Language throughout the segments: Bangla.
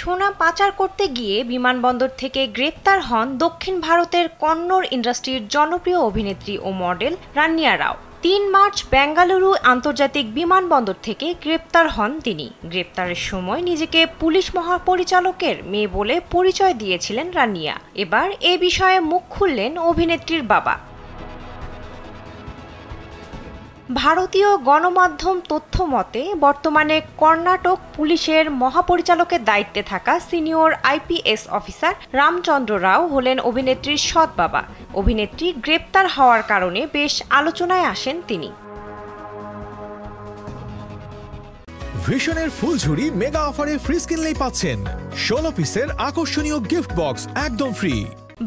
সোনা পাচার করতে গিয়ে বিমানবন্দর থেকে গ্রেপ্তার হন দক্ষিণ ভারতের কন্নড় ইন্ডাস্ট্রির জনপ্রিয় অভিনেত্রী ও মডেল রানিয়া রাও। ৩ মার্চ বেঙ্গালুরু আন্তর্জাতিক বিমানবন্দর থেকে গ্রেপ্তার হন তিনি। গ্রেপ্তারের সময় নিজেকে পুলিশ মহাপরিচালকের মেয়ে বলে পরিচয় দিয়েছিলেন রানিয়া। এবার এ বিষয়ে মুখ খুললেন অভিনেত্রীর বাবা। ভারতীয় গণমাধ্যম তথ্য মতে বর্তমানে কর্ণাটক পুলিশের মহাপরিচালকের দায়িত্বে থাকা সিনিয়র আইপিএস অফিসার রামচন্দ্র রাও হলেন অভিনেত্রীর সৎ বাবা। অভিনেত্রী গ্রেপ্তার হওয়ার কারণে বেশ আলোচনায় আসেন তিনি। ভিশনের ফুলঝুরি মেগা অফারে ফ্রিজ কিনলেই পাচ্ছেন 16 পিসের আকর্ষণীয় গিফট বক্স একদম ফ্রি।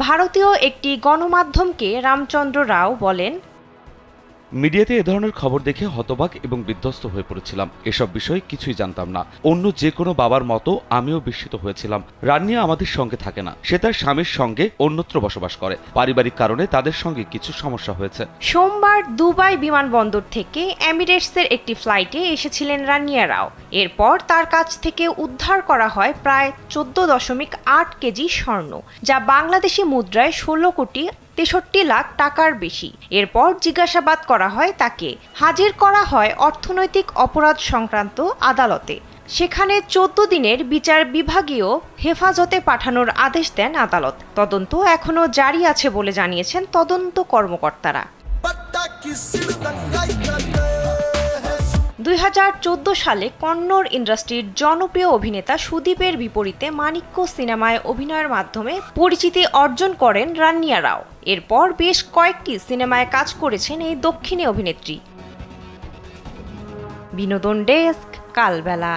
ভারতীয় একটি গণমাধ্যমকে রামচন্দ্র রাও বলেন, মিডিয়াতে এ ধরনের খবর দেখে হতবাক এবং বিধ্বস্ত হয়ে পড়েছিলাম। এসব বিষয়ে কিছুই জানতাম না। অন্য যে কোনো বাবার মতো আমিও বিস্মিত হয়েছিলাম। রানিয়া আমাদের সঙ্গে থাকে না, সে তার স্বামীর সঙ্গে অন্যত্র বসবাস করে। পারিবারিক কারণে তাদের সঙ্গে কিছু সমস্যা হয়েছে। সোমবার দুবাই বিমানবন্দর থেকে এমিরেটসের একটি ফ্লাইটে এসেছিলেন রানিয়া রাও। এরপর তার কাছ থেকে উদ্ধার করা হয় প্রায় 14.8 কেজি স্বর্ণ, যা বাংলাদেশি মুদ্রায় 16,63,00,000 টাকার বেশি। এরপর জিজ্ঞাসাবাদ করা হয় তাকে। হাজির করা হয় অর্থনৈতিক অপরাধ সংক্রান্ত আদালতে। সেখানে 14 দিনের বিচার বিভাগীয় হেফাজতে পাঠানোর আদেশ দেন আদালত। তদন্ত এখনো জারি আছে বলে জানিয়েছেন তদন্ত কর্মকর্তারা। 2014 সালে কন্নড় ইন্ডাস্ট্রির জনপ্রিয় অভিনেতা সুদীপের বিপরীতে মানিক্য সিনেমায় অভিনয়ের মাধ্যমে পরিচিতি অর্জন করেন রানিয়া রাও। এরপর বেশ কয়েকটি সিনেমায় কাজ করেছেন এই দক্ষিণী অভিনেত্রী। বিনোদন ডেস্ক, কালবেলা।